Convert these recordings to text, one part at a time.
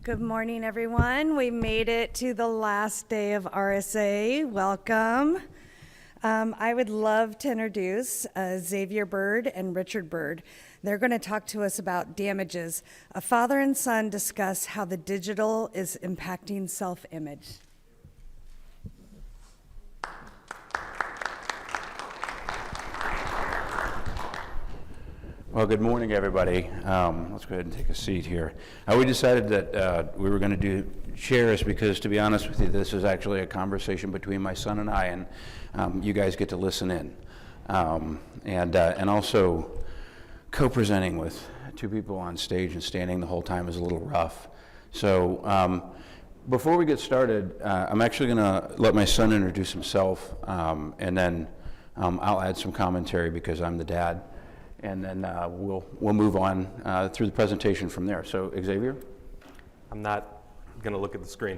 Good morning, everyone. We made it to the last day of RSA. Welcome. I would love to introduce Xavier Bird and Richard Bird. They're going to talk to us about damages. A father and son discuss how the digital is impacting self-image. Well, good morning, everybody. Let's go ahead and take a seat here. We decided that we were going to do shares because, to be honest with you, this is actually a conversation between my son and I, and you guys get to listen in. And also, co-presenting with two people on stage and standing the whole time is a little rough. So before we get started, I'm actually going to let my son introduce himself, and then I'll add some commentary because I'm the dad. And then we'll move on through the presentation from there. So, Xavier? I'm not going to look at the screen.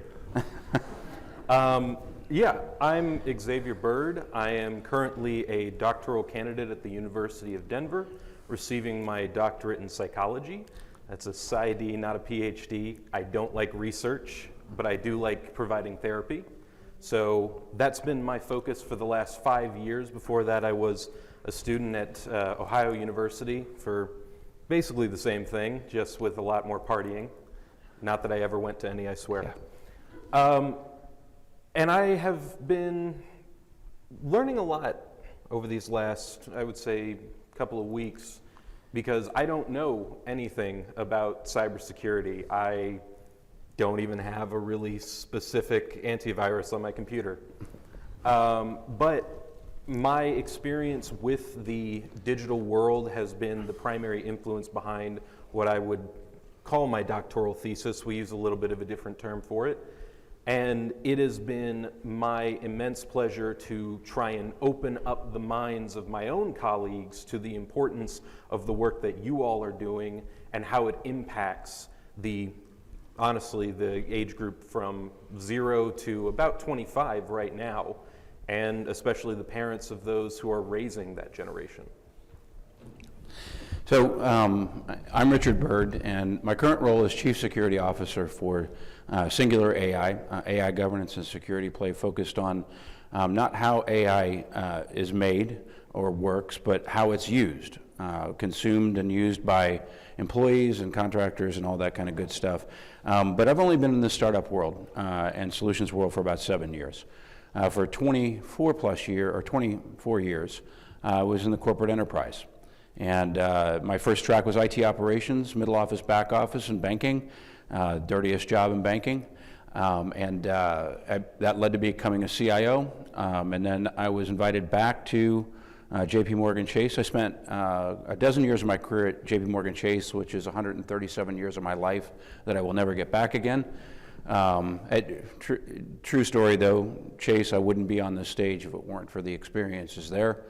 Yeah, I'm Xavier Bird. I am currently a doctoral candidate at the University of Denver, receiving my doctorate in psychology. That's a PsyD, not a PhD. I don't like research, but I do like providing therapy. So that's been my focus for the last 5 years. Before that, I was a student at Ohio University for basically the same thing, just with a lot more partying. Not that I ever went to any, I swear. Yeah. And I have been learning a lot over these last, I would say, couple of weeks, because I don't know anything about cybersecurity. I don't even have a really specific antivirus on my computer. But my experience with the digital world has been the primary influence behind what I would call my doctoral thesis. We use a little bit of a different term for it. And it has been my immense pleasure to try and open up the minds of my own colleagues to the importance of the work that you all are doing and how it impacts honestly, the age group from 0 to about 25 right now, and especially the parents of those who are raising that generation. So I'm Richard Bird, and my current role is Chief Security Officer for Singular AI. AI governance and security play focused on not how AI is made or works, but how it's used, consumed and used by employees and contractors and all that kind of good stuff. But I've only been in the startup world and solutions world for about 7 years. For 24 years, I was in the corporate enterprise. And my first track was IT operations, middle office, back office, and banking, dirtiest job in banking. That led to becoming a CIO. And then I was invited back to JP Morgan Chase. I spent a dozen years of my career at JP Morgan Chase, which is 137 years of my life that I will never get back again. True story though, Chase, I wouldn't be on this stage if it weren't for the experiences there.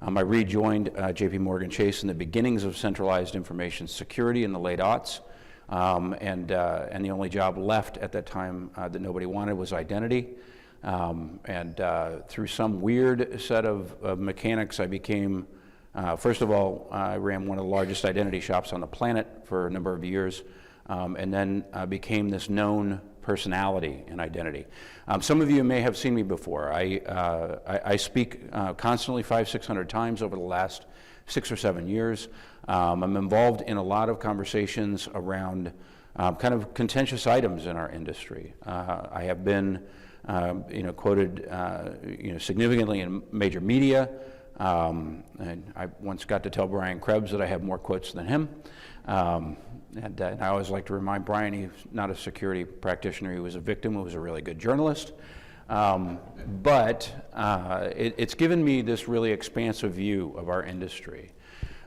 I rejoined JP Morgan Chase in the beginnings of centralized information security in the late aughts. And the only job left at that time that nobody wanted was identity. Through some weird set of mechanics, I became, first of all, I ran one of the largest identity shops on the planet for a number of years, and then became this known personality in identity. Some of you may have seen me before. I speak constantly 500-600 times over the last 6 or 7 years. I'm involved in a lot of conversations around kind of contentious items in our industry. I have been quoted significantly in major media. And I once got to tell Brian Krebs that I have more quotes than him. And I always like to remind Brian he's not a security practitioner, he was a victim, he was a really good journalist. But it's given me this really expansive view of our industry.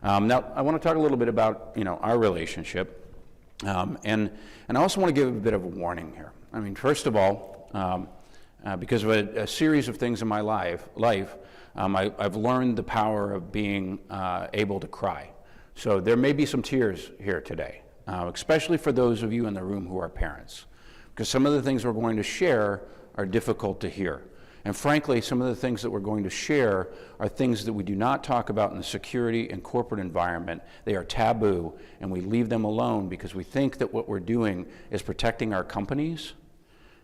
Now, I want to talk a little bit about our relationship. And I also want to give a bit of a warning here. I mean, first of all, because of a series of things in my life, I've learned the power of being able to cry. So there may be some tears here today, especially for those of you in the room who are parents, because some of the things we're going to share are difficult to hear. And frankly, some of the things that we're going to share are things that we do not talk about in the security and corporate environment. They are taboo, and we leave them alone because we think that what we're doing is protecting our companies,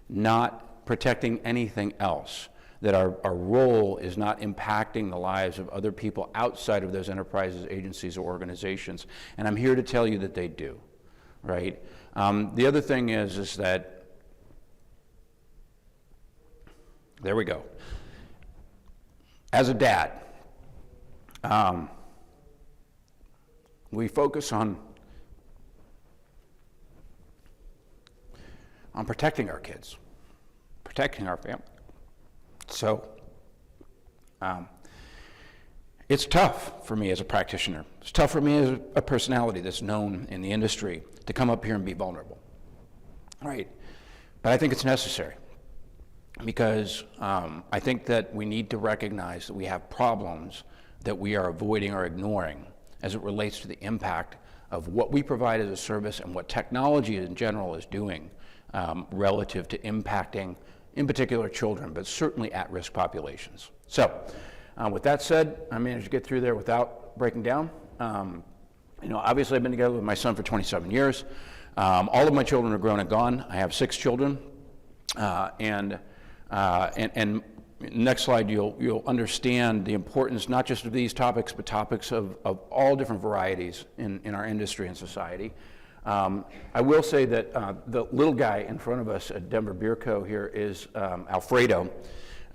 not protecting anything else. That our role is not impacting the lives of other people outside of those enterprises, agencies, or organizations. And I'm here to tell you that they do, right? The other thing is that, there we go. As a dad, we focus on protecting our kids, protecting our family. So it's tough for me as a practitioner. It's tough for me as a personality that's known in the industry to come up here and be vulnerable, right? But I think it's necessary because I think that we need to recognize that we have problems that we are avoiding or ignoring as it relates to the impact of what we provide as a service and what technology in general is doing relative to impacting, in particular, children, but certainly at-risk populations. So, with that said, I managed to get through there without breaking down. Obviously I've been together with my son for 27 years. All of my children are grown and gone. I have 6 children. And next slide, you'll understand the importance not just of these topics, but topics of all different varieties in our industry and society. I will say that the little guy in front of us at Denver Beer Co. here is Alfredo.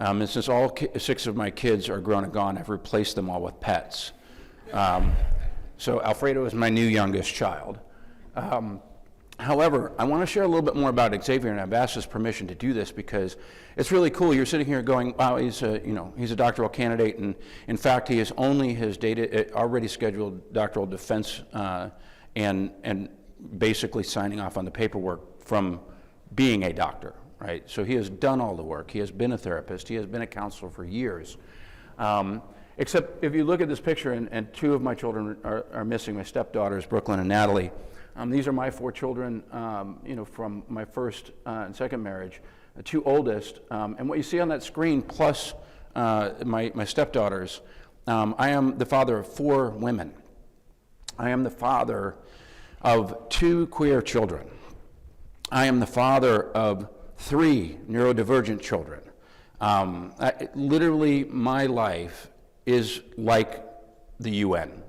And since all 6 of my kids are grown and gone, I've replaced them all with pets. So Alfredo is my new youngest child. However, I want to share a little bit more about Xavier, and I've asked his permission to do this because it's really cool. You're sitting here going, wow, he's a doctoral candidate, and in fact, he is only his already scheduled doctoral defense and basically signing off on the paperwork from being a doctor, right? So he has done all the work. He has been a therapist. He has been a counselor for years. Except if you look at this picture, and 2 of my children are missing, my stepdaughters, Brooklyn and Natalie. These are my 4 children, from my first and second marriage, the 2 oldest. And what you see on that screen, plus my stepdaughters, I am the father of 4 women. I am the father of 2 queer children. I am the father of 3 neurodivergent children. Literally, my life is like the UN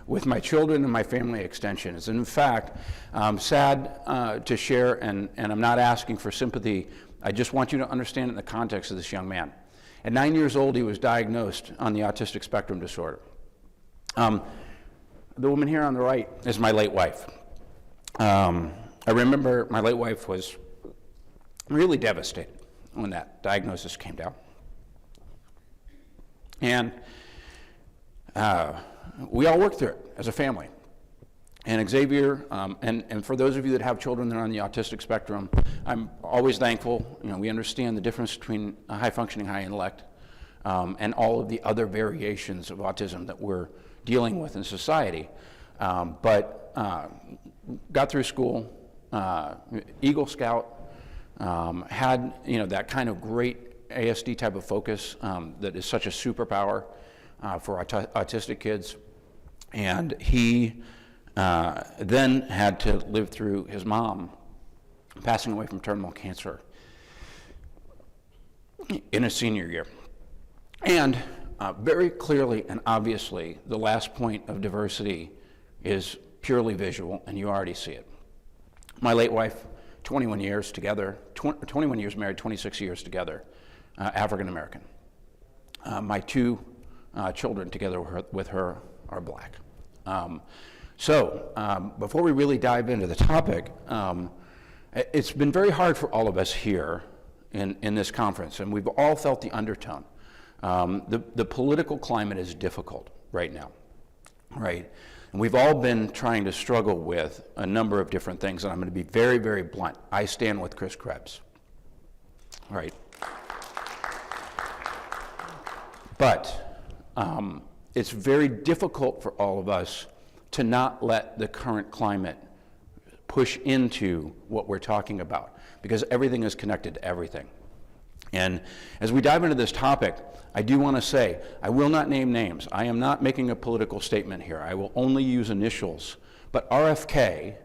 with my children and my family extensions. And in fact, I'm sad to share, and I'm not asking for sympathy. I just want you to understand it in the context of this young man. At 9 years old, he was diagnosed on the autistic spectrum disorder. The woman here on the right is my late wife. I remember my late wife was really devastated when that diagnosis came down. And we all worked through it as a family. And Xavier, and for those of you that have children that are on the autistic spectrum, I'm always thankful. We understand the difference between a high-functioning, high intellect, and all of the other variations of autism that we're dealing with in society. But got through school, Eagle Scout, had that kind of great ASD type of focus that is such a superpower for autistic kids. And he then had to live through his mom passing away from terminal cancer in his senior year. And very clearly and obviously, the last point of diversity is purely visual, and you already see it. My late wife, 21 years together, 21 years married, 26 years together, African American. My 2 children together with her are black. So before we really dive into the topic, it's been very hard for all of us here in this conference, and we've all felt the undertone. The political climate is difficult right now, right? And we've all been trying to struggle with a number of different things, and I'm going to be very, very blunt. I stand with Chris Krebs, right? But it's very difficult for all of us to not let the current climate push into what we're talking about, because everything is connected to everything. And as we dive into this topic, I do want to say, I will not name names. I am not making a political statement here. I will only use initials. But RFK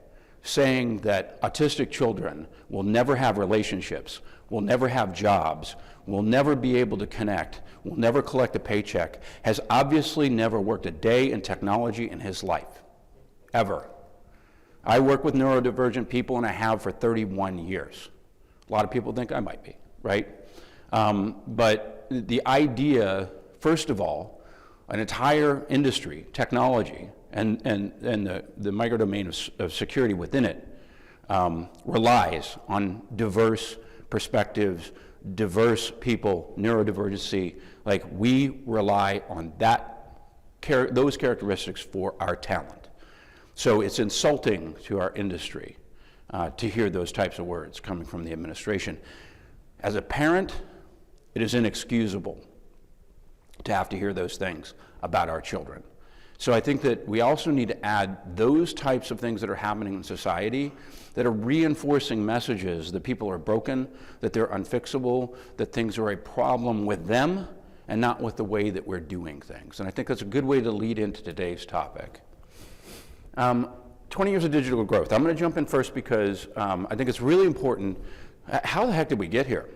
saying that autistic children will never have relationships, will never have jobs, will never be able to connect, will never collect a paycheck, has obviously never worked a day in technology in his life, ever. I work with neurodivergent people, and I have for 31 years. A lot of people think I might be, right? But the idea, first of all, an entire industry, technology, and the microdomain of security within it relies on diverse perspectives, diverse people, neurodivergency. Like, we rely on those characteristics for our talent. So it's insulting to our industry to hear those types of words coming from the administration. As a parent, it is inexcusable to have to hear those things about our children. So I think that we also need to add those types of things that are happening in society that are reinforcing messages that people are broken, that they're unfixable, that things are a problem with them and not with the way that we're doing things. And I think that's a good way to lead into today's topic. 20 years of digital growth. I'm going to jump in first because I think it's really important. How the heck did we get here?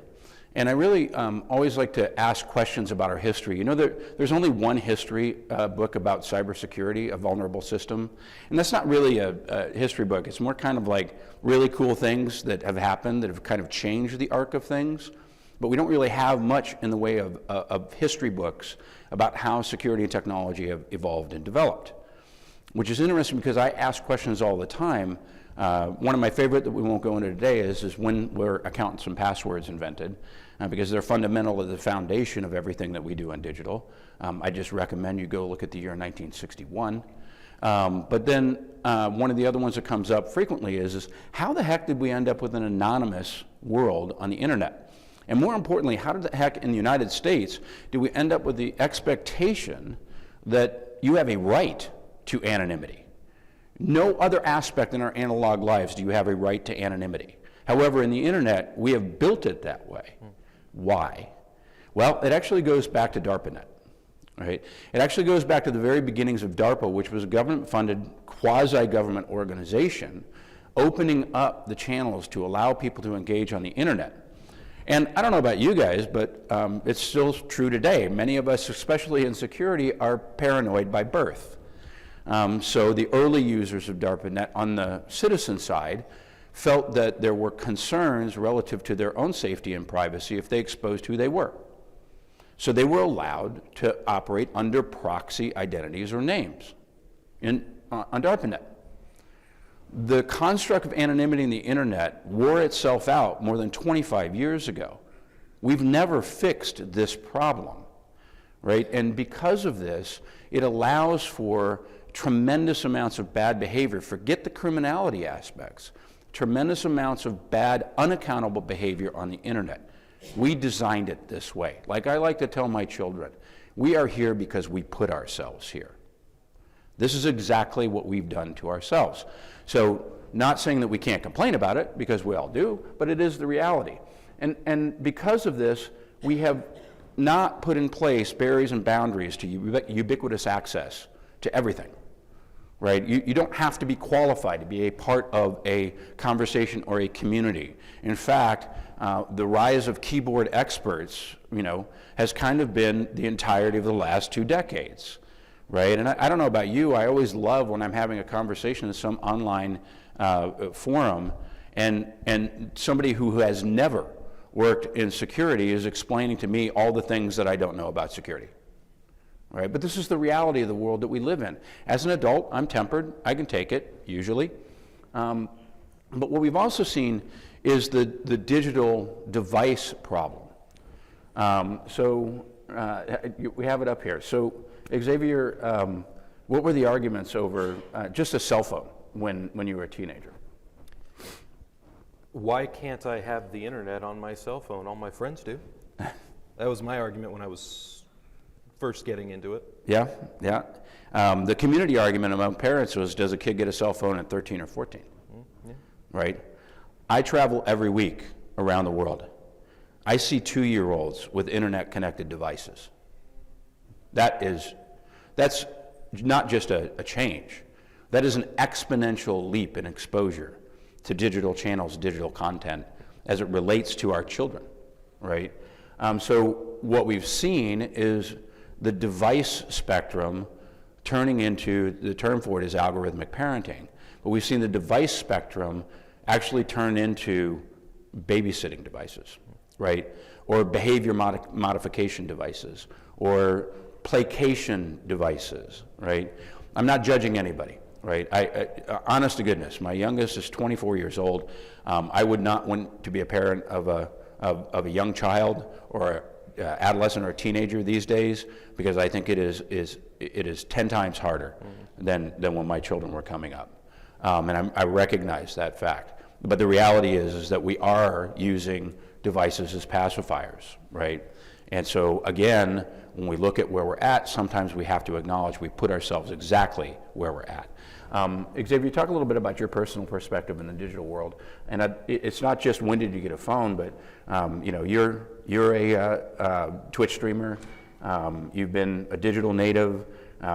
And I really always like to ask questions about our history. You know, there's only one history book about cybersecurity, a vulnerable system. And that's not really a history book. It's more kind of like really cool things that have happened that have kind of changed the arc of things. But we don't really have much in the way of history books about how security and technology have evolved and developed. Which is interesting because I ask questions all the time. One of my favorite that we won't go into today is when were accountants and passwords invented, because they're fundamental to the foundation of everything that we do in digital. I just recommend you go look at the year 1961. But then one of the other ones that comes up frequently is how the heck did we end up with an anonymous world on the internet? And more importantly, how did the heck in the United States do we end up with the expectation that you have a right to anonymity? No other aspect in our analog lives do you have a right to anonymity. However, in the internet, we have built it that way. Why? Well, it actually goes back to DARPANET, right? It actually goes back to the very beginnings of DARPA, which was a government-funded, quasi-government organization opening up the channels to allow people to engage on the internet. And I don't know about you guys, but it's still true today. Many of us, especially in security, are paranoid by birth. So the early users of DARPANET on the citizen side felt that there were concerns relative to their own safety and privacy if they exposed who they were. So they were allowed to operate under proxy identities or names on DARPANET. The construct of anonymity in the internet wore itself out more than 25 years ago. We've never fixed this problem, right? And because of this, it allows for tremendous amounts of bad behavior. Forget the criminality aspects. Tremendous amounts of bad, unaccountable behavior on the internet. We designed it this way. Like I like to tell my children, we are here because we put ourselves here. This is exactly what we've done to ourselves. So, not saying that we can't complain about it, because we all do, but it is the reality. And because of this, we have not put in place barriers and boundaries to ubiquitous access to everything. Right? You don't have to be qualified to be a part of a conversation or a community. In fact, the rise of keyboard experts, has kind of been the entirety of the last 2 decades, right? And I don't know about you, I always love when I'm having a conversation in some online forum and somebody who has never worked in security is explaining to me all the things that I don't know about security. Right? But this is the reality of the world that we live in. As an adult, I'm tempered. I can take it, usually. But what we've also seen is the digital device problem. We have it up here. So, Xavier, what were the arguments over just a cell phone when you were a teenager? Why can't I have the internet on my cell phone? All my friends do. That was my argument when I was first getting into it. Yeah. The community argument among parents was, does a kid get a cell phone at 13 or 14? Yeah. Right? I travel every week around the world. I see 2-year-olds with internet-connected devices. That's not just a change. That is an exponential leap in exposure to digital channels, digital content, as it relates to our children, right? So what we've seen is the device spectrum turning into, the term for it is algorithmic parenting, but we've seen the device spectrum actually turn into babysitting devices, right? Or behavior modification devices, or placation devices, right? I'm not judging anybody, right? Honest to goodness, my youngest is 24 years old. I would not want to be a parent of a young child or a adolescent or a teenager these days, because I think it is 10 times harder than when my children were coming up. And I recognize that fact. But the reality is that we are using devices as pacifiers, right? And so again, when we look at where we're at, sometimes we have to acknowledge we put ourselves exactly where we're at. Xavier, talk a little bit about your personal perspective in the digital world. And it's not just when did you get a phone, but you know, you're a Twitch streamer. You've been a digital native.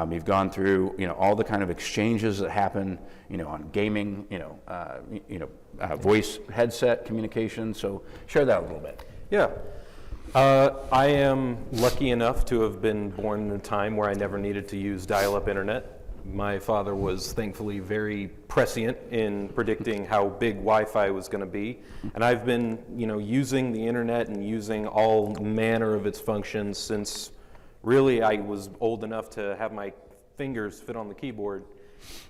You've gone through, you know, all the kind of exchanges that happen, you know, on gaming, voice headset communication. So share that a little bit. Yeah. I am lucky enough to have been born in a time where I never needed to use dial-up internet. My father was thankfully very prescient in predicting how big Wi-Fi was going to be, and I've been, you know, using the internet and using all manner of its functions since really I was old enough to have my fingers fit on the keyboard.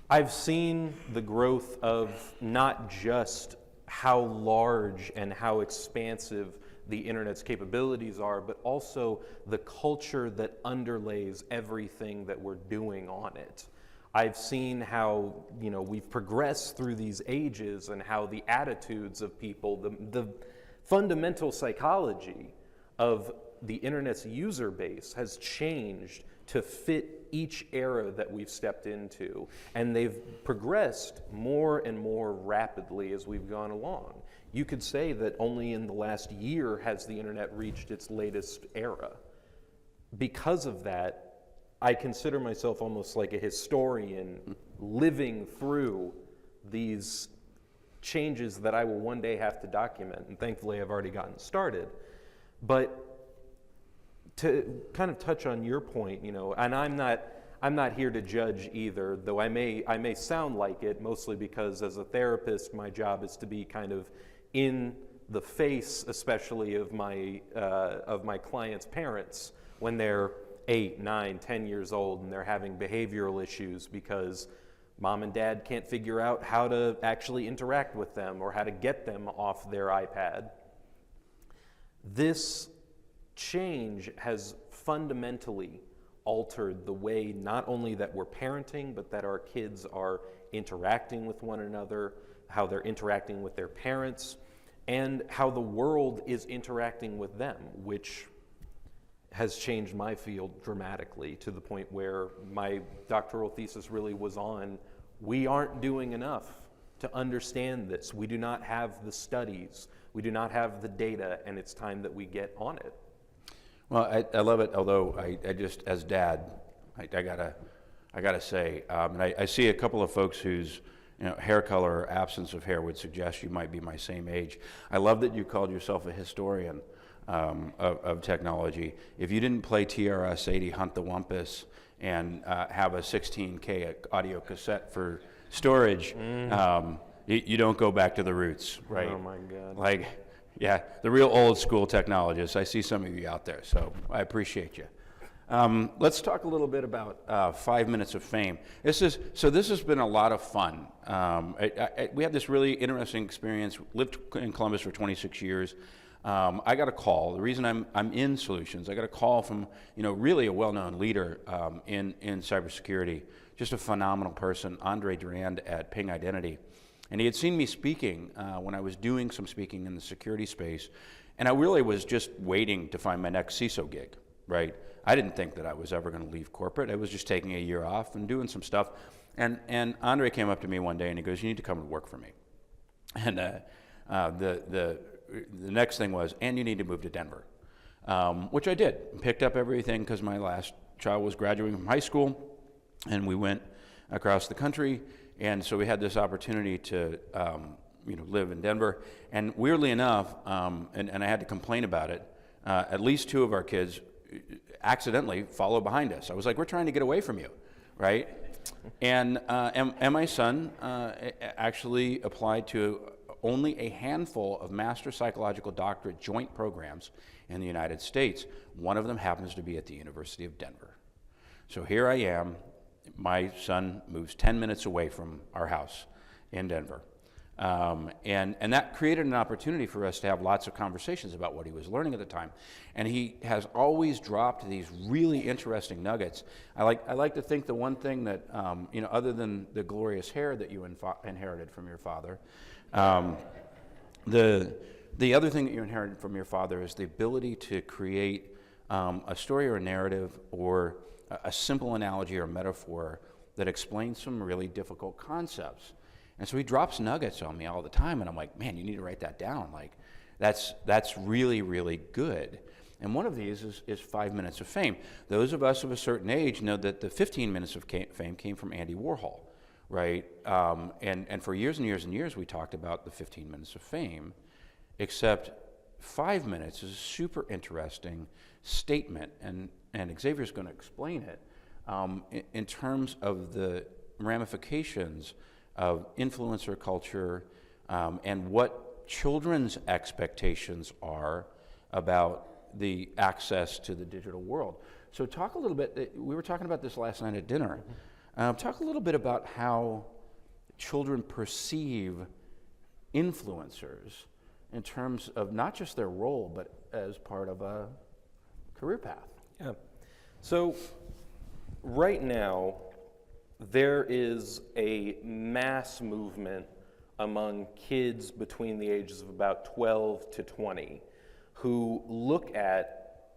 I've seen the growth of not just how large and how expansive the internet's capabilities are, but also the culture that underlays everything that we're doing on it. I've seen how, you know, we've progressed through these ages and how the attitudes of people, the fundamental psychology of the internet's user base has changed to fit each era that we've stepped into. And they've progressed more and more rapidly as we've gone along. You could say that only in the last year has the internet reached its latest era. Because of that, I consider myself almost like a historian living through these changes that I will one day have to document, and thankfully I've already gotten started. But to kind of touch on your point, you know, and I'm not here to judge either, though I may sound like it, mostly because as a therapist, my job is to be kind of in the face, especially of my clients' parents when they're 8, 9, 10 years old and they're having behavioral issues because mom and dad can't figure out how to actually interact with them or how to get them off their iPad. This change has fundamentally altered the way not only that we're parenting, but that our kids are interacting with one another, how they're interacting with their parents, and how the world is interacting with them, which has changed my field dramatically to the point where my doctoral thesis really was on, we aren't doing enough to understand this. We do not have the studies. We do not have the data, and it's time that we get on it. Well, I love it, although I just, as dad, I gotta say, and I see a couple of folks whose, you know, hair color or absence of hair would suggest you might be my same age. I love that you called yourself a historian of technology. If you didn't play TRS-80 Hunt the Wumpus and have a 16K audio cassette for storage, you don't go back to the roots, right? Oh my God. Like, yeah, the real old school technologists. I see some of you out there, so I appreciate you. Let's talk a little bit about 5 minutes of fame. This has been a lot of fun. We had this really interesting experience. Lived in Columbus for 26 years. I got a call. The reason I'm in solutions, I got a call from, you know, really a well-known leader in cybersecurity, just a phenomenal person, Andre Durand at Ping Identity. And he had seen me speaking when I was doing some speaking in the security space, and I really was just waiting to find my next CISO gig, right? I didn't think that I was ever going to leave corporate. I was just taking a year off and doing some stuff. And Andre came up to me one day and he goes, "You need to come and work for me." And the the next thing was, and you need to move to Denver, which I did. Picked up everything because my last child was graduating from high school, and we went across the country, and so we had this opportunity to live in Denver. And weirdly enough, and I had to complain about it, at least two of our kids accidentally followed behind us. I was like, we're trying to get away from you, right? And my son actually applied to only a handful of master psychological doctorate joint programs in the United States. One of them happens to be at the University of Denver. So here I am. My son moves 10 minutes away from our house in Denver. And that created an opportunity for us to have lots of conversations about what he was learning at the time. And he has always dropped these really interesting nuggets. I like to think the one thing that, other than the glorious hair that you inherited from your father, the other thing that you inherited from your father is the ability to create a story or a narrative or a simple analogy or metaphor that explains some really difficult concepts. And so he drops nuggets on me all the time, and I'm like, man, you need to write that down. Like, that's really, really good. And one of these is 5 Minutes of Fame. Those of us of a certain age know that the 15 Minutes of Fame came from Andy Warhol, right? And for years and years and years, we talked about the 15 Minutes of Fame, except 5 minutes is a super interesting statement, and Xavier's going to explain it in terms of the ramifications of influencer culture and what children's expectations are about the access to the digital world. So talk a little bit, we were talking about this last night at dinner, talk a little bit about how children perceive influencers in terms of not just their role, but as part of a career path. Yeah. So right now, there is a mass movement among kids between the ages of about 12 to 20 who look at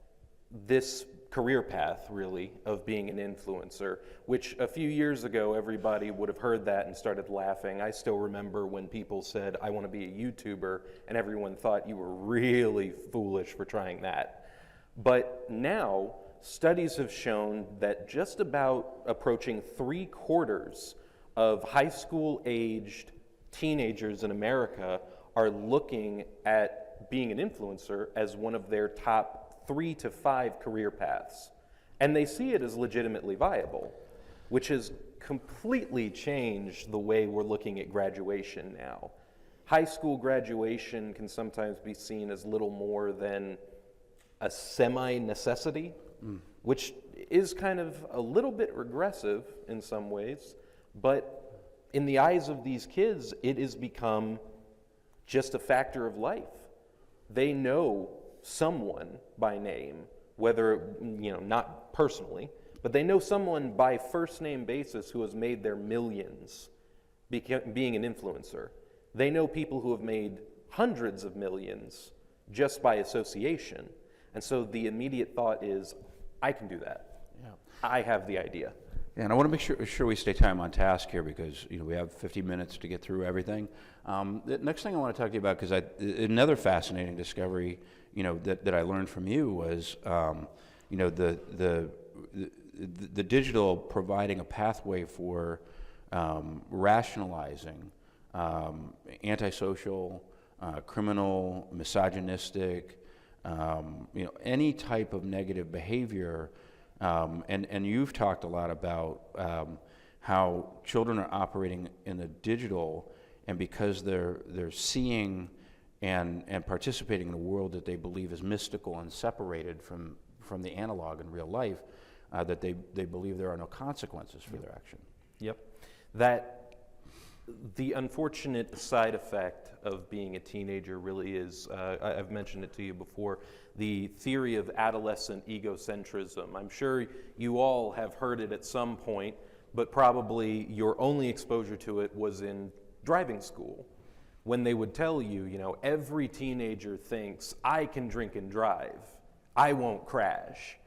this career path, really, of being an influencer, which a few years ago everybody would have heard that and started laughing. I still remember when people said, I want to be a YouTuber, and everyone thought you were really foolish for trying that. But now, studies have shown that just about approaching 3/4 of high school-aged teenagers in America are looking at being an influencer as one of their top 3 to 5 career paths. And they see it as legitimately viable, which has completely changed the way we're looking at graduation now. High school graduation can sometimes be seen as little more than a semi-necessity, which is kind of a little bit regressive in some ways, but in the eyes of these kids, it has become just a factor of life. They know someone by name, whether, not personally, but they know someone by first name basis who has made their millions being an influencer. They know people who have made hundreds of millions just by association. And so the immediate thought is, I can do that. Yeah. I have the idea. Yeah, and I want to make sure we stay time on task here because we have 50 minutes to get through everything. The next thing I want to talk to you about, because another fascinating discovery, that I learned from you was, the digital providing a pathway for rationalizing antisocial, criminal, misogynistic, any type of negative behavior. And you've talked a lot about how children are operating in the digital, and because they're seeing and participating in a world that they believe is mystical and separated from the analog in real life, that they believe there are no consequences for their action. Yep. The unfortunate side effect of being a teenager really is, I've mentioned it to you before, the theory of adolescent egocentrism. I'm sure you all have heard it at some point, but probably your only exposure to it was in driving school, when they would tell you, every teenager thinks, I can drink and drive, I won't crash.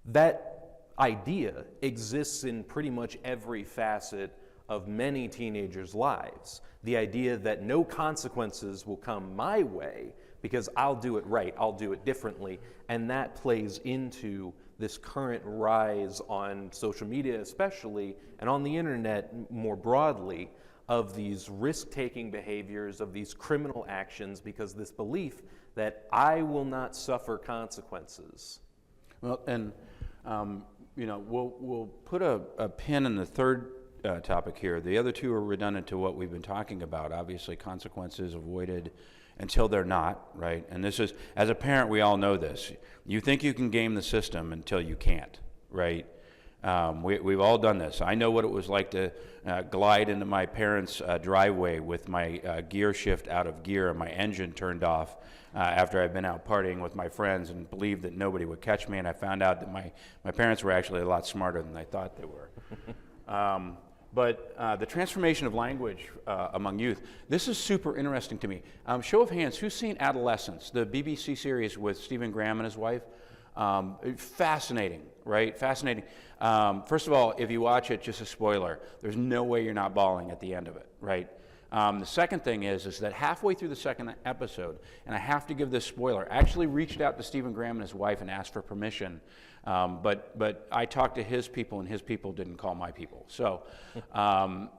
That idea exists in pretty much every facet of many teenagers' lives. The idea that no consequences will come my way because I'll do it right, I'll do it differently, and that plays into this current rise on social media especially, and on the internet more broadly, of these risk-taking behaviors, of these criminal actions, because this belief that I will not suffer consequences. Well, and we'll put a pin in the third topic here. The other two are redundant to what we've been talking about. Obviously, consequences avoided until they're not, right? And this is, as a parent, we all know this. You think you can game the system until you can't, right? We've all done this. I know what it was like to glide into my parents' driveway with my gear shift out of gear and my engine turned off after I'd been out partying with my friends and believed that nobody would catch me, and I found out that my parents were actually a lot smarter than I thought they were. But the transformation of language among youth, this is super interesting to me. Show of hands, who's seen Adolescence, the BBC series with Stephen Graham and his wife? Fascinating, right? Fascinating. First of all, if you watch it, just a spoiler, there's no way you're not bawling at the end of it, right? The second thing is that halfway through the second episode, and I have to give this spoiler, I actually reached out to Stephen Graham and his wife and asked for permission, but I talked to his people, and his people didn't call my people. So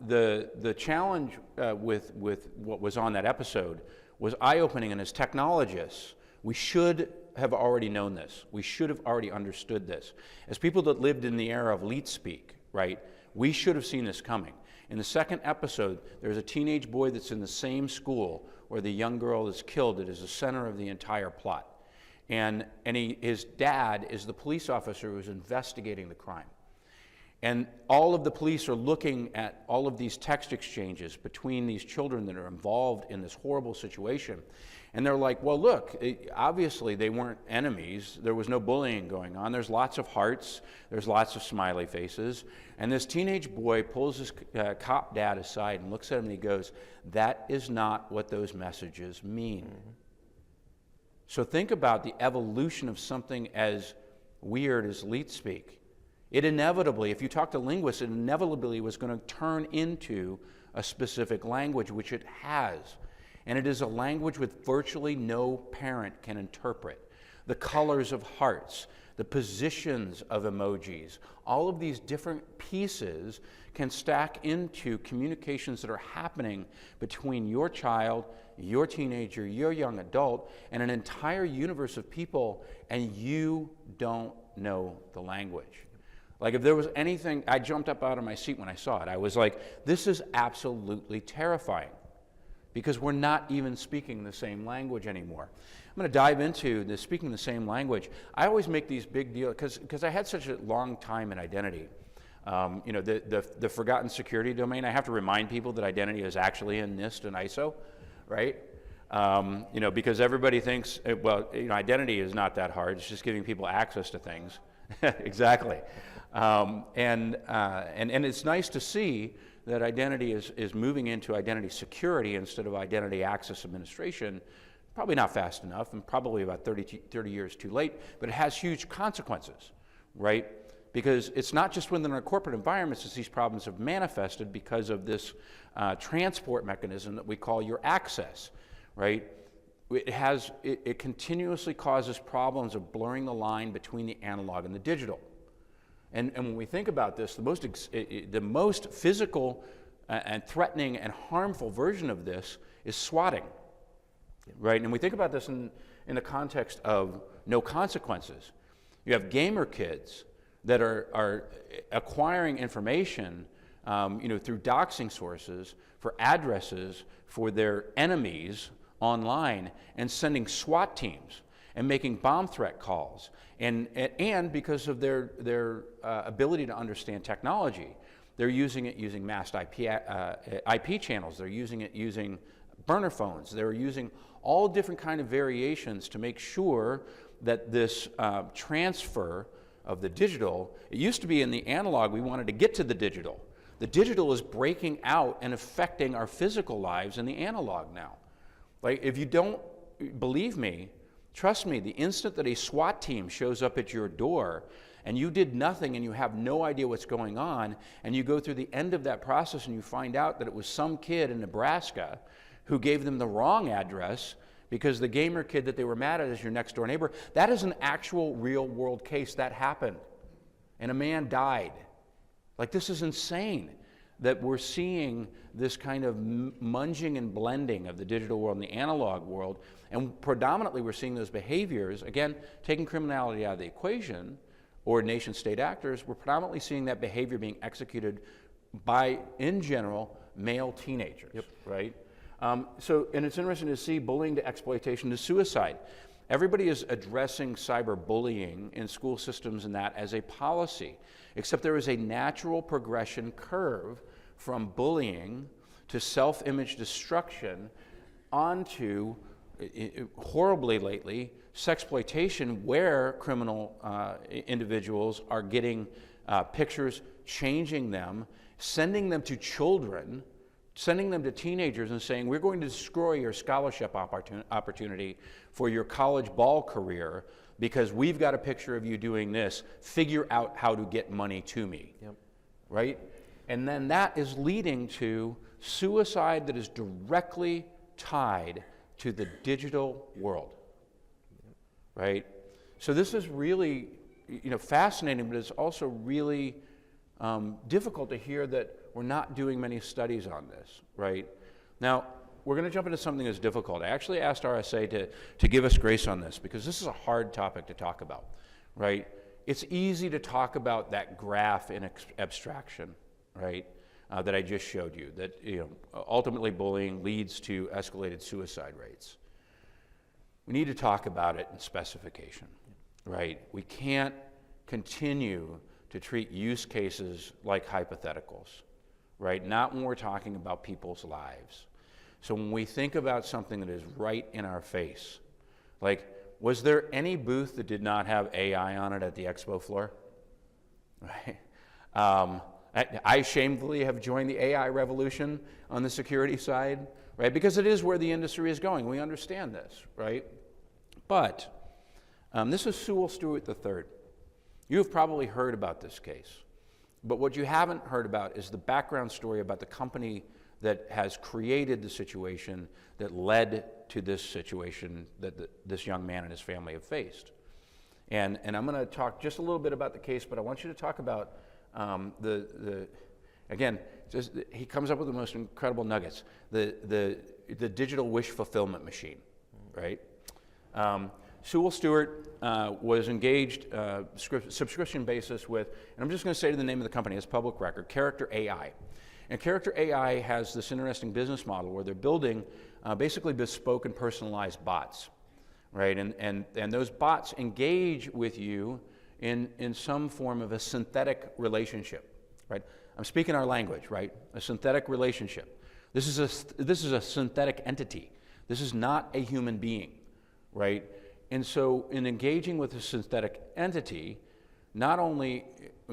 the challenge with what was on that episode was eye-opening, and as technologists, we should have already known this. We should have already understood this. As people that lived in the era of leet speak, right, we should have seen this coming. In the second episode, there's a teenage boy that's in the same school where the young girl is killed that is the center of the entire plot. And his dad is the police officer who's investigating the crime. And all of the police are looking at all of these text exchanges between these children that are involved in this horrible situation. And they're like, well, look, obviously they weren't enemies. There was no bullying going on. There's lots of hearts. There's lots of smiley faces. And this teenage boy pulls his cop dad aside and looks at him and he goes, that is not what those messages mean. Mm-hmm. So think about the evolution of something as weird as leet speak. It inevitably, if you talk to linguists, it inevitably was going to turn into a specific language, which it has. And it is a language which virtually no parent can interpret. The colors of hearts, the positions of emojis, all of these different pieces can stack into communications that are happening between your child, your teenager, your young adult, and an entire universe of people, and you don't know the language. Like, if there was anything, I jumped up out of my seat when I saw it. I was like, this is absolutely terrifying, because we're not even speaking the same language anymore. I'm going to dive into the speaking the same language. I always make these big deals, because I had such a long time in identity. The forgotten security domain, I have to remind people that identity is actually in NIST and ISO, right? Because everybody thinks, identity is not that hard. It's just giving people access to things. Exactly. And it's nice to see that identity is moving into identity security instead of identity access administration. Probably not fast enough, and probably about 30 years too late, but it has huge consequences, right? Because it's not just within our corporate environments that these problems have manifested because of this transport mechanism that we call your access, right? It continuously causes problems of blurring the line between the analog and the digital. And when we think about this, the most physical and threatening and harmful version of this is swatting, right? And we think about this in the context of no consequences. You have gamer kids that are acquiring information, through doxing sources for addresses for their enemies online and sending SWAT teams and making bomb threat calls. And because of their ability to understand technology, they're using it using masked IP channels. They're using it using burner phones. They're using all different kind of variations to make sure that this transfer of the digital, it used to be in the analog, we wanted to get to the digital. The digital is breaking out and affecting our physical lives in the analog now. Like, if you don't believe me, trust me, the instant that a SWAT team shows up at your door and you did nothing and you have no idea what's going on, and you go through the end of that process and you find out that it was some kid in Nebraska who gave them the wrong address because the gamer kid that they were mad at is your next door neighbor. That is an actual real world case that happened, and a man died. Like, this is insane that we're seeing this kind of munging and blending of the digital world and the analog world, and predominantly we're seeing those behaviors, again, taking criminality out of the equation, or nation-state actors, we're predominantly seeing that behavior being executed by, in general, male teenagers, right? And it's interesting to see bullying to exploitation to suicide. Everybody is addressing cyberbullying in school systems and that as a policy, except there is a natural progression curve from bullying to self-image destruction onto, horribly lately, sexploitation, where criminal individuals are getting pictures, changing them, sending them to children, sending them to teenagers and saying, we're going to destroy your scholarship opportunity for your college ball career because we've got a picture of you doing this. Figure out how to get money to me, right? And then that is leading to suicide that is directly tied to the digital world, right? So this is really, fascinating, but it's also really difficult to hear that we're not doing many studies on this, right? Now, we're going to jump into something that's difficult. I actually asked RSA to give us grace on this because this is a hard topic to talk about, right? It's easy to talk about that graph in abstraction, right, that I just showed you, that ultimately bullying leads to escalated suicide rates. We need to talk about it in specification, right? We can't continue to treat use cases like hypotheticals, right? Not when we're talking about people's lives. So when we think about something that is right in our face, like, was there any booth that did not have AI on it at the expo floor? Right? I shamefully have joined the AI revolution on the security side, right? Because it is where the industry is going. We understand this, right? But this is Sewell Stewart III. You have probably heard about this case, but what you haven't heard about is the background story about the company that has created the situation that led to this situation that this young man and his family have faced. And I'm going to talk just a little bit about the case, but I want you to talk about again, he comes up with the most incredible nuggets, the digital wish fulfillment machine, right? Sewell Stewart was engaged subscription basis with, and I'm just going to say the name of the company, it's public record, Character AI. And Character AI has this interesting business model where they're building basically bespoke and personalized bots, right? And those bots engage with you in some form of a synthetic relationship, right? I'm speaking our language, right? A synthetic relationship. This is a synthetic entity. This is not a human being, right? And so in engaging with a synthetic entity, not only,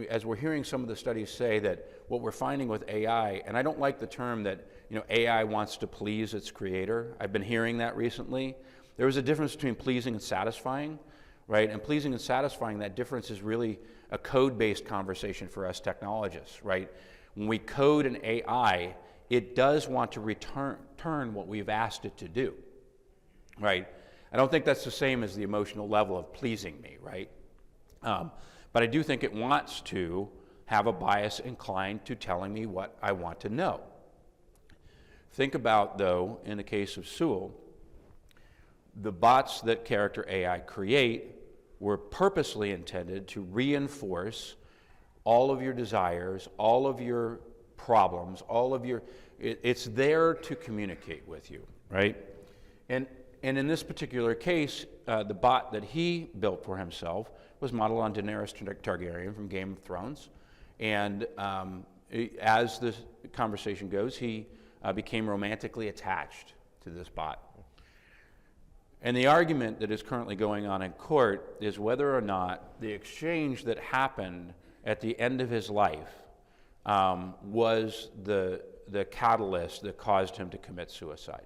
as we're hearing some of the studies say that what we're finding with AI, and I don't like the term that AI wants to please its creator. I've been hearing that recently. There is a difference between pleasing and satisfying, right? And pleasing and satisfying, that difference is really a code-based conversation for us technologists, right? When we code an AI, it does want to return what we've asked it to do, right? I don't think that's the same as the emotional level of pleasing me, right? But I do think it wants to have a bias inclined to telling me what I want to know. Think about, though, in the case of Sewell, the bots that Character AI create were purposely intended to reinforce all of your desires, all of your problems, it's there to communicate with you, right? And in this particular case, the bot that he built for himself was modeled on Daenerys Targaryen from Game of Thrones. And as the conversation goes, he became romantically attached to this bot. And the argument that is currently going on in court is whether or not the exchange that happened at the end of his life was the catalyst that caused him to commit suicide.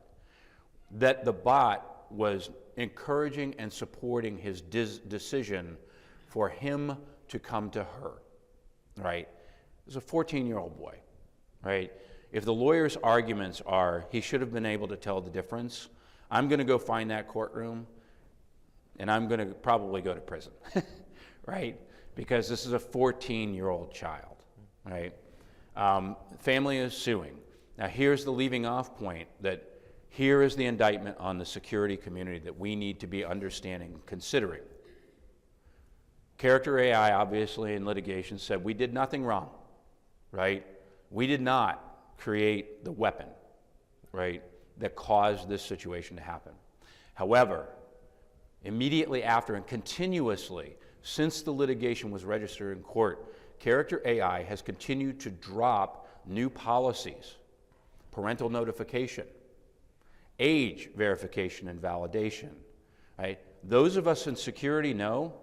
That the bot was encouraging and supporting his decision for him to come to her, right? It's a 14-year-old boy, right? If the lawyer's arguments are he should have been able to tell the difference, I'm going to go find that courtroom and I'm going to probably go to prison, right? Because this is a 14-year-old child, right? Family is suing. Now here's the leaving off point, that here is the indictment on the security community that we need to be understanding, considering. Character AI, obviously, in litigation said we did nothing wrong, right? We did not create the weapon, right, that caused this situation to happen. However, immediately after and continuously since the litigation was registered in court, Character AI has continued to drop new policies, parental notification, age verification and validation, right? Those of us in security know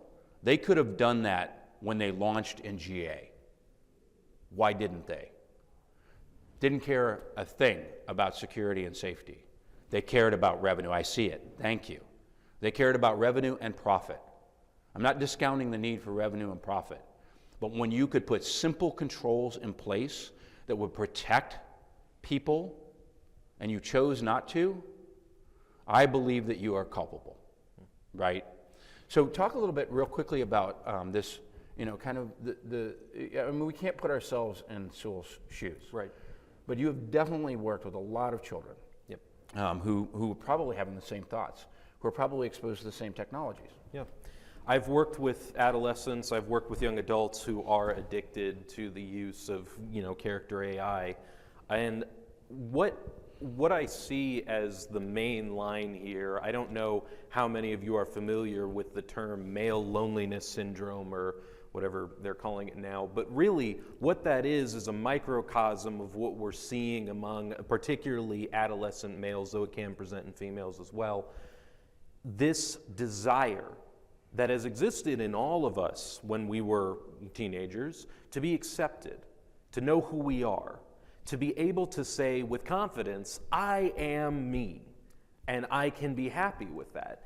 they could have done that when they launched in GA. Why didn't they? Didn't care a thing about security and safety. They cared about revenue. I see it. Thank you. They cared about revenue and profit. I'm not discounting the need for revenue and profit, but when you could put simple controls in place that would protect people and you chose not to, I believe that you are culpable, right? So talk a little bit real quickly about this, kind of I mean, we can't put ourselves in Sewell's shoes. Right. But you have definitely worked with a lot of children. Yep. Who are probably having the same thoughts, who are probably exposed to the same technologies. Yeah. I've worked with adolescents, I've worked with young adults who are addicted to the use of, Character AI. And what I see as the main line here, I don't know how many of you are familiar with the term male loneliness syndrome or whatever they're calling it now, but really what that is a microcosm of what we're seeing among particularly adolescent males, though it can present in females as well. This desire that has existed in all of us when we were teenagers to be accepted, to know who we are, to be able to say with confidence, I am me, and I can be happy with that.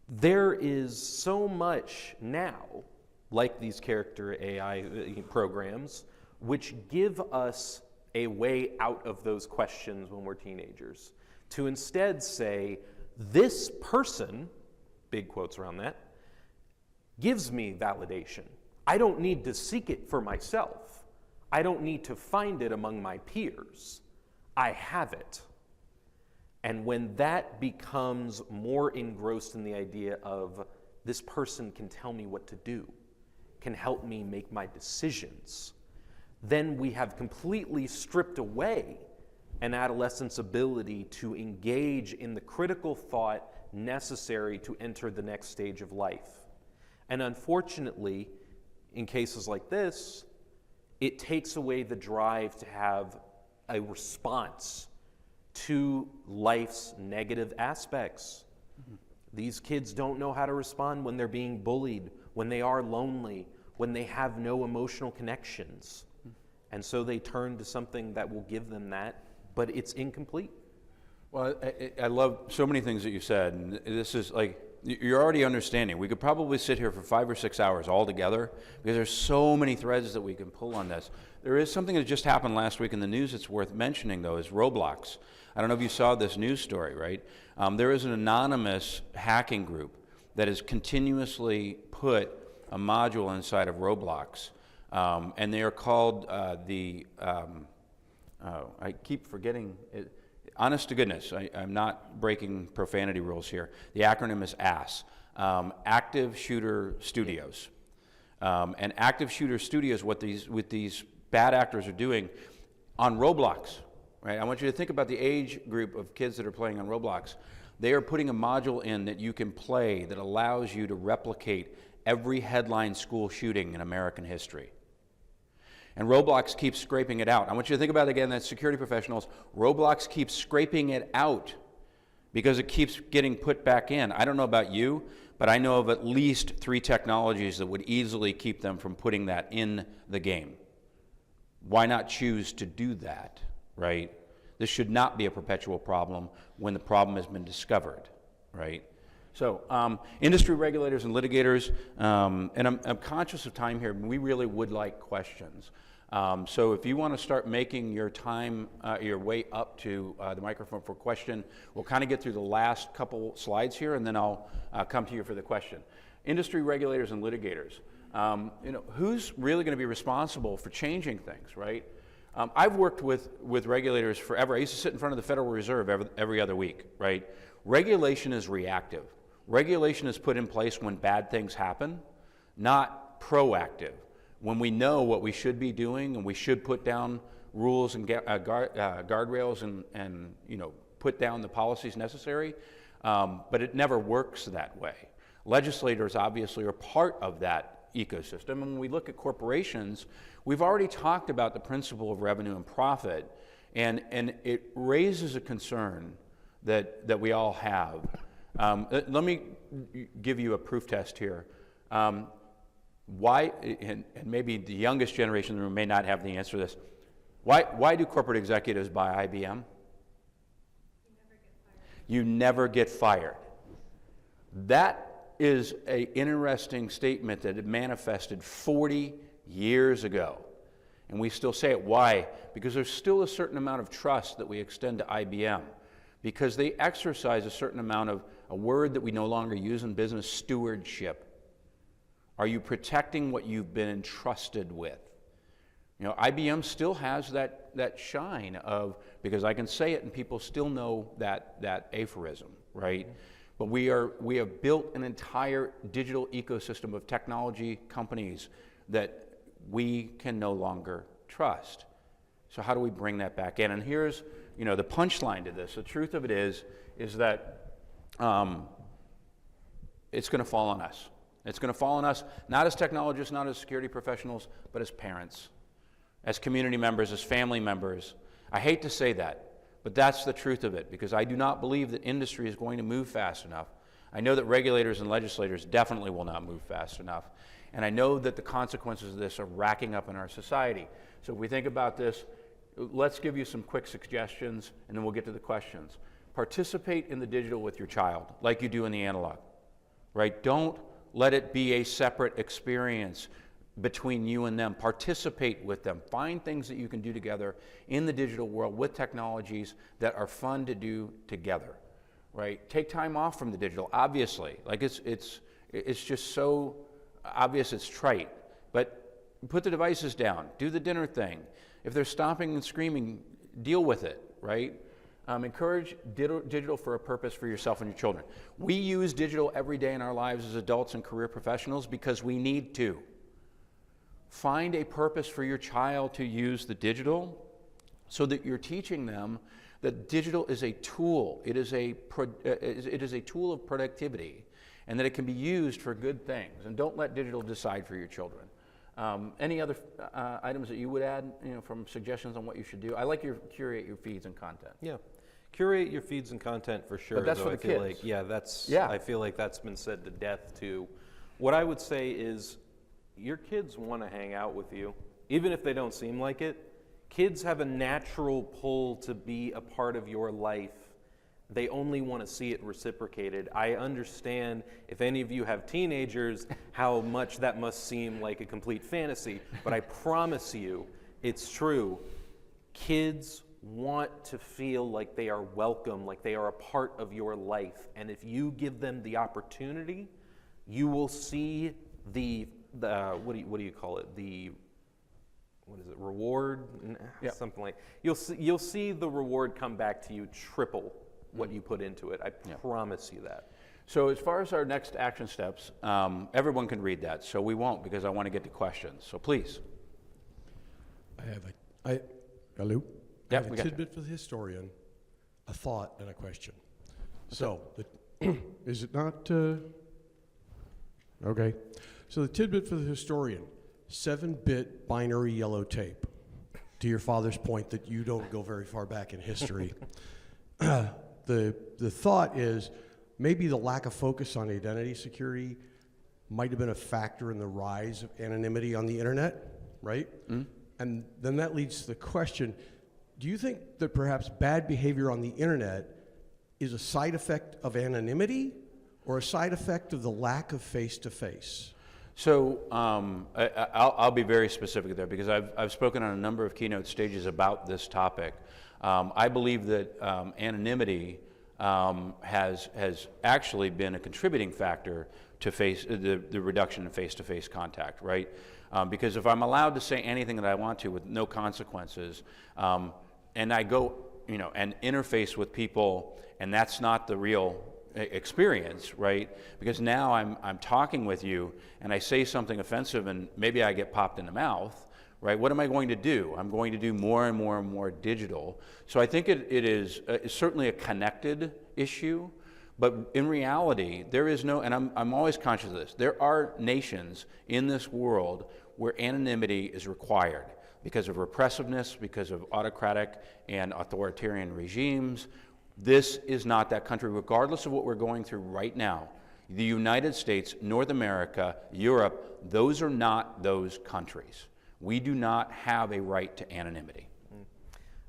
There is so much now, like these Character AI programs, which give us a way out of those questions when we're teenagers, to instead say, this person, big quotes around that, gives me validation. I don't need to seek it for myself. I don't need to find it among my peers. I have it. And when that becomes more engrossed in the idea of this person can tell me what to do, can help me make my decisions, then we have completely stripped away an adolescent's ability to engage in the critical thought necessary to enter the next stage of life. And unfortunately, in cases like this, it takes away the drive to have a response to life's negative aspects. Mm-hmm. These kids don't know how to respond when they're being bullied, when they are lonely, when they have no emotional connections. Mm-hmm. And so they turn to something that will give them that, but it's incomplete. Well, I love so many things that you said, and this is like, you're already understanding. We could probably sit here for 5 or 6 hours all together because there's so many threads that we can pull on this. There is something that just happened last week in the news that's worth mentioning, though, is Roblox. I don't know if you saw this news story, right? There is an anonymous hacking group that has continuously put a module inside of Roblox, and they are called I keep forgetting it. Honest to goodness, I'm not breaking profanity rules here. The acronym is ASS, Active Shooter Studios. And Active Shooter Studios, what these bad actors are doing on Roblox, right? I want you to think about the age group of kids that are playing on Roblox. They are putting a module in that you can play that allows you to replicate every headline school shooting in American history. And Roblox keeps scraping it out. I want you to think about it again, that security professionals, Roblox keeps scraping it out because it keeps getting put back in. I don't know about you, but I know of at least 3 technologies that would easily keep them from putting that in the game. Why not choose to do that, right? This should not be a perpetual problem when the problem has been discovered, right? So, industry regulators and litigators, and I'm conscious of time here, we really would like questions. So if you want to start making your time, your way up to the microphone for a question, we'll kind of get through the last couple slides here, and then I'll come to you for the question. Industry regulators and litigators, who's really going to be responsible for changing things, right? I've worked with regulators forever. I used to sit in front of the Federal Reserve every other week, right? Regulation is reactive. Regulation is put in place when bad things happen, not proactive. When we know what we should be doing and we should put down rules and guardrails and put down the policies necessary, but it never works that way. Legislators obviously are part of that ecosystem. And when we look at corporations, we've already talked about the principle of revenue and profit, and it raises a concern that we all have. Let me give you a proof test here. Why, and maybe the youngest generation in the room may not have the answer to this, why do corporate executives buy IBM? You never get fired. That is an interesting statement that it manifested 40 years ago. And we still say it. Why? Because there's still a certain amount of trust that we extend to IBM. Because they exercise a certain amount of a word that we no longer use in business, stewardship. Are you protecting what you've been entrusted with? IBM still has that shine of, because I can say it and people still know that aphorism, right? But we have built an entire digital ecosystem of technology companies that we can no longer trust. So how do we bring that back in? And here's, the punchline to this. The truth of it is that it's going to fall on us. It's going to fall on us, not as technologists, not as security professionals, but as parents, as community members, as family members. I hate to say that, but that's the truth of it, because I do not believe that industry is going to move fast enough. I know that regulators and legislators definitely will not move fast enough. And I know that the consequences of this are racking up in our society. So if we think about this, let's give you some quick suggestions, and then we'll get to the questions. Participate in the digital with your child, like you do in the analog, right? Don't let it be a separate experience between you and them. Participate with them. Find things that you can do together in the digital world with technologies that are fun to do together, right? Take time off from the digital, obviously. Like it's just so obvious it's trite. But put the devices down. Do the dinner thing. If they're stomping and screaming, deal with it, right? Encourage digital for a purpose for yourself and your children. We use digital every day in our lives as adults and career professionals because we need to. Find a purpose for your child to use the digital so that you're teaching them that digital is a tool. It is a tool of productivity, and that it can be used for good things. And don't let digital decide for your children. Any other items that you would add, from suggestions on what you should do? I like your curate your feeds and content. Yeah, curate your feeds and content for sure. But that's for the kids. I feel like that's been said to death too. What I would say is, your kids want to hang out with you, even if they don't seem like it. Kids have a natural pull to be a part of your life. They only want to see it reciprocated. I understand, if any of you have teenagers, how much that must seem like a complete fantasy, but I promise you, it's true. Kids want to feel like they are welcome, like they are a part of your life. And if you give them the opportunity, you will see the what do you call it? Reward? Yep. Something like. You'll see the reward come back to you triple what you put into it. I promise you that. So as far as our next action steps, everyone can read that. So we won't, because I want to get to questions. So please. Hello? Yeah, I have a tidbit for the historian, a thought, and a question. So, is it not, okay. So the tidbit for the historian, 7-bit binary yellow tape. To your father's point that you don't go very far back in history. The thought is, maybe the lack of focus on identity security might have been a factor in the rise of anonymity on the internet, right? Mm-hmm. And then that leads to the question, do you think that perhaps bad behavior on the internet is a side effect of anonymity, or a side effect of the lack of face-to-face? So I'll be very specific there because I've spoken on a number of keynote stages about this topic. I believe that anonymity has actually been a contributing factor to the reduction in face-to-face contact, right? Because if I'm allowed to say anything that I want to with no consequences, and I go, and interface with people, and that's not the real experience, right? Because now I'm talking with you, and I say something offensive, and maybe I get popped in the mouth, right? What am I going to do? I'm going to do more and more and more digital. So I think it is certainly a connected issue, but in reality, there is no, and I'm always conscious of this, there are nations in this world where anonymity is required because of repressiveness, because of autocratic and authoritarian regimes. This is not that country, regardless of what we're going through right now. The United States, North America, Europe, those are not those countries. We do not have a right to anonymity.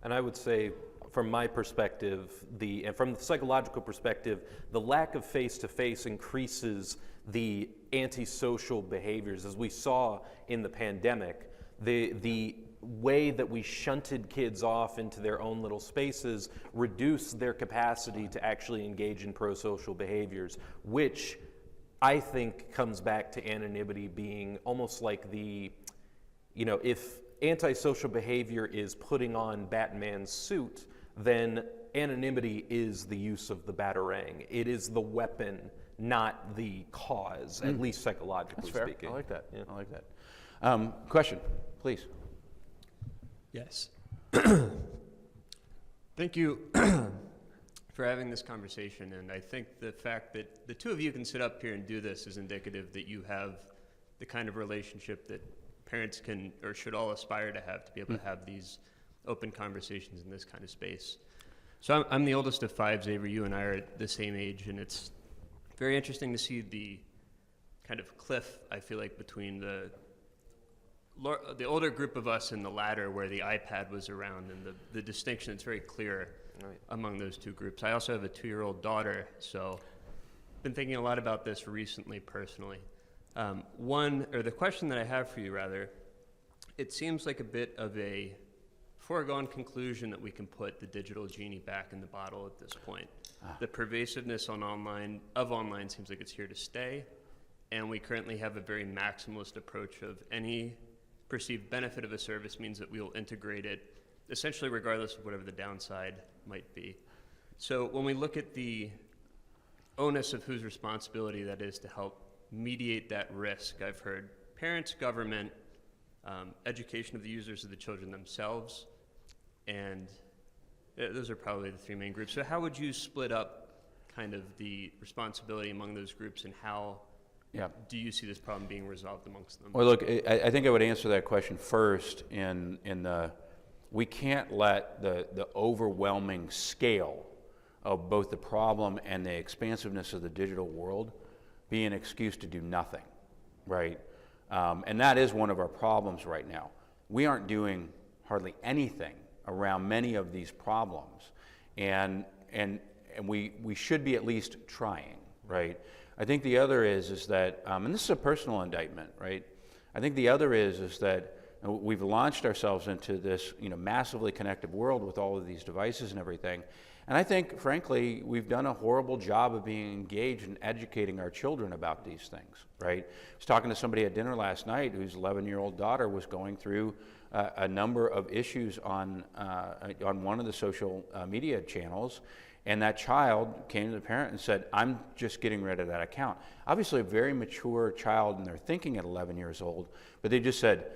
And I would say, from my perspective, and from the psychological perspective, the lack of face-to-face increases the antisocial behaviors. As we saw in the pandemic, the way that we shunted kids off into their own little spaces reduced their capacity to actually engage in pro-social behaviors, which I think comes back to anonymity being almost like if antisocial behavior is putting on Batman's suit, then anonymity is the use of the batarang. It is the weapon, not the cause, at least psychologically That's fair. speaking. I like that. Yeah. I like that. Question, please. Yes. Thank you for having this conversation, and I think the fact that the two of you can sit up here and do this is indicative that you have the kind of relationship that parents can or should all aspire to be able to have these open conversations in this kind of space. So I'm the oldest of five. Xavier, you and I are the same age, and it's very interesting to see the kind of cliff, I feel like, between the older group of us and the latter, where the iPad was around, and the distinction is very clear among those two groups. I also have a 2-year-old daughter, so I've been thinking a lot about this recently personally. The question that I have for you, rather, it seems like a bit of a foregone conclusion that we can put the digital genie back in the bottle at this point. The pervasiveness of online seems like it's here to stay, and we currently have a very maximalist approach of any perceived benefit of a service means that we will integrate it, essentially regardless of whatever the downside might be. So when we look at the onus of whose responsibility that is to help mediate that risk, I've heard parents, government, education of the users of the children themselves, and those are probably the three main groups. So how would you split up kind of the responsibility among those groups, and how do you see this problem being resolved amongst them? Well, look, I think I would answer that question first we can't let the overwhelming scale of both the problem and the expansiveness of the digital world be an excuse to do nothing, right? And that is one of our problems right now. We aren't doing hardly anything around many of these problems, and we should be at least trying, right? I think the other is that, and this is a personal indictment, right? I think the other is that we've launched ourselves into this, massively connected world with all of these devices and everything. And I think, frankly, we've done a horrible job of being engaged and educating our children about these things, right? I was talking to somebody at dinner last night whose 11-year-old daughter was going through a number of issues on one of the social media channels, and that child came to the parent and said, I'm just getting rid of that account. Obviously a very mature child in their thinking at 11 years old, but they just said,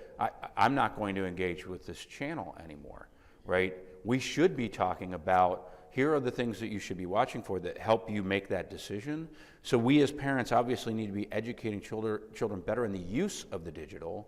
I'm not going to engage with this channel anymore, right? We should be talking about, here are the things that you should be watching for that help you make that decision. So we as parents obviously need to be educating children better in the use of the digital.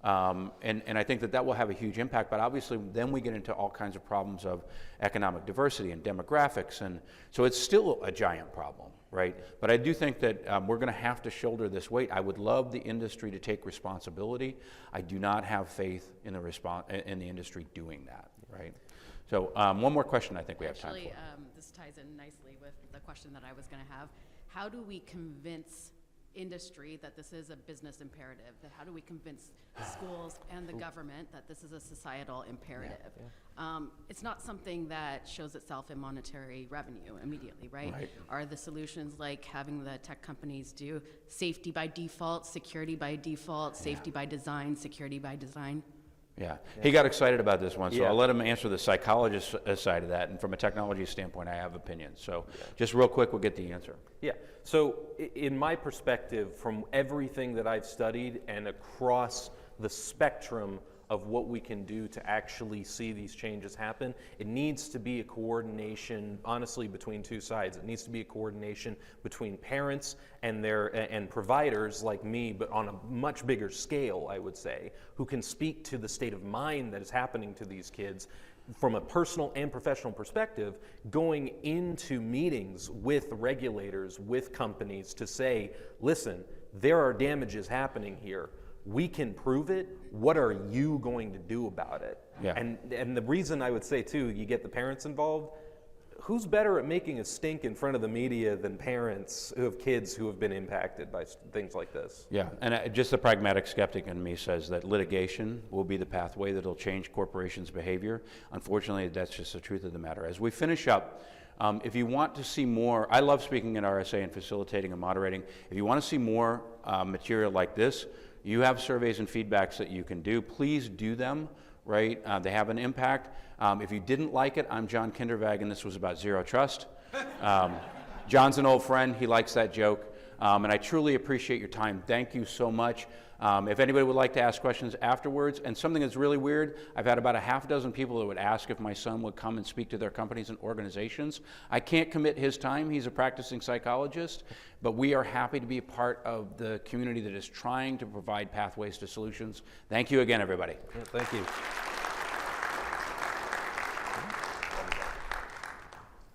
And I think that will have a huge impact, but obviously then we get into all kinds of problems of economic diversity and demographics, and so it's still a giant problem, right? But I do think that we're going to have to shoulder this weight. I would love the industry to take responsibility. I do not have faith in the industry doing that, right? So one more question I think we have time for. This ties in nicely with the question that I was going to have. how do we convince industry that this is a business imperative? That how do we convince schools and the government that this is a societal imperative? It's not something that shows itself in monetary revenue immediately, right? Right. Are the solutions like having the tech companies do safety by default, security by default, safety by design, security by design? Yeah, he got excited about this one, so Yeah. I'll let him answer the psychologist side of that, and from a technology standpoint, I have opinions. So just real quick, we'll get the answer. Yeah. So in my perspective, from everything that I've studied and across the spectrum of what we can do to actually see these changes happen, it needs to be a coordination, honestly, between two sides. It needs to be a coordination between parents and and providers like me, but on a much bigger scale, I would say, who can speak to the state of mind that is happening to these kids from a personal and professional perspective, going into meetings with regulators, with companies to say, listen, there are damages happening here. We can prove it. What are you going to do about it? Yeah. And the reason I would say too, you get the parents involved. Who's better at making a stink in front of the media than parents who have kids who have been impacted by things like this? Yeah, and just the pragmatic skeptic in me says that litigation will be the pathway that'll change corporations' behavior. Unfortunately, that's just the truth of the matter. As we finish up, if you want to see more, I love speaking at RSA and facilitating and moderating. If you want to see more material like this, you have surveys and feedbacks that you can do. Please do them, right? They have an impact. If you didn't like it, I'm John Kindervag, and this was about zero trust. John's an old friend. He likes that joke. And I truly appreciate your time. Thank you so much. If anybody would like to ask questions afterwards, and something that's really weird, I've had about a half dozen people that would ask if my son would come and speak to their companies and organizations. I can't commit his time. He's a practicing psychologist, but we are happy to be a part of the community that is trying to provide pathways to solutions. Thank you again, everybody. Yeah, thank you.